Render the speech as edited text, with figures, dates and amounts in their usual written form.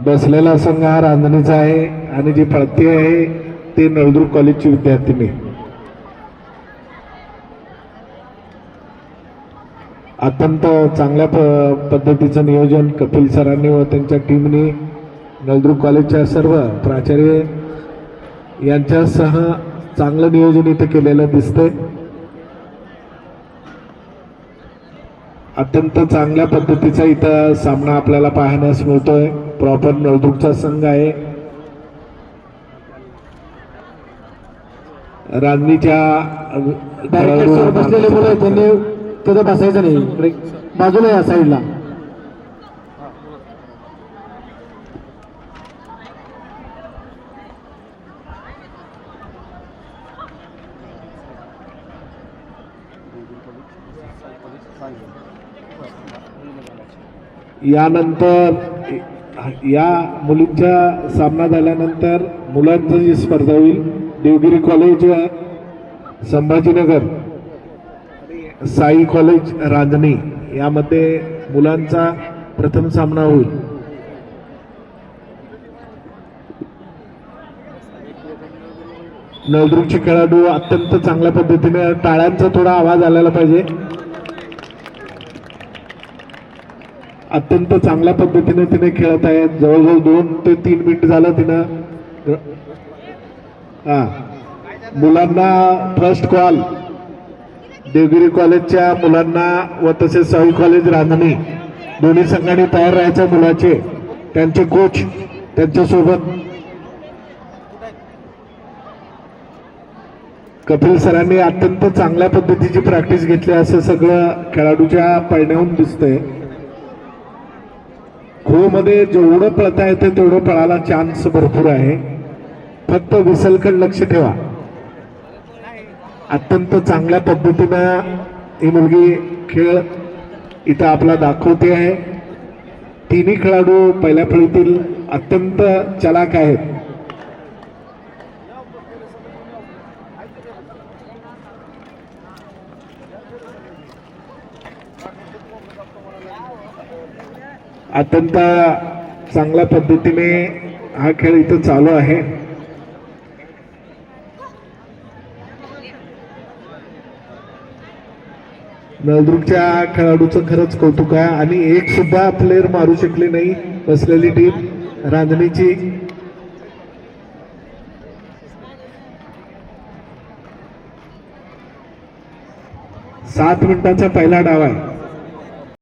बसलेला संघ हा रांजणीचा आहे आणि जी पळती आहे ते नळदुर्ग कॉलेजची विद्यार्थिनी. अत्यंत चांगल्या पद्धतीचं नियोजन कपिल सरांनी व त्यांच्या टीमने नळदुर्ग कॉलेजच्या सर्व प्राचार्य यांच्यासह चांगलं नियोजन इथे केलेलं दिसतंय. अत्यंत चांगल्या पद्धतीचा इथं सामना आपल्याला पाहण्यास मिळतोय. प्रॉपर नळदुर्गचा संघ आहे. रांजणीच्या बसलेले मुलं त्यांनी तिथं बसायचं नाही, बाजूला या साईडला. यानंतर या मुलींचा सामना झाल्यानंतर मुलांची जी स्पर्धा होईल देवगिरी कॉलेज संभाजीनगर साई कॉलेज रांजणी यामध्ये मुलांचा प्रथम सामना होईल. नळदुर्गचे खेळाडू अत्यंत चांगल्या पद्धतीने टाळ्यांचा थोडा आवाज आलेला पाहिजे. अत्यंत चांगल्या पद्धतीने तिने खेळत आहेत. जवळजवळ 2 ते 3 मिनिट झालं तिनं. मुलांना फर्स्ट कॉल देवगिरी कॉलेजच्या मुलांना व तसेच साई कॉलेज रांजणी दोन्ही संघांनी तयार राहायच्या. मुलाचे त्यांचे कोच त्यांच्यासोबत कपिल सरांनी अत्यंत चांगल्या पद्धतीची प्रॅक्टिस घेतली असं सगळं खेळाडूच्या पळण्याहून दिसतंय. खोमध्ये जेवढं पळता येते तेवढं पळायला चान्स भरपूर आहे. फक्त विसलकडे लक्ष ठेवा. अत्यंत चांगल्या पद्धतीनं ही मुलगी खेळ इथं आपला दाखवते आहे. तिन्ही खेळाडू पहिल्या फळीतील अत्यंत चलाक आहेत. अत्यंत चांगल्या पद्धतीने हा खेळ इथं चालू आहे. नळदुर्गच्या खेळाडूचं खरंच कौतुक आहे आणि एक सुद्धा प्लेयर मारू शकले नाही बसलेली टीम रांजणीची. सात मिनिटाचा पहिला डाव आहे.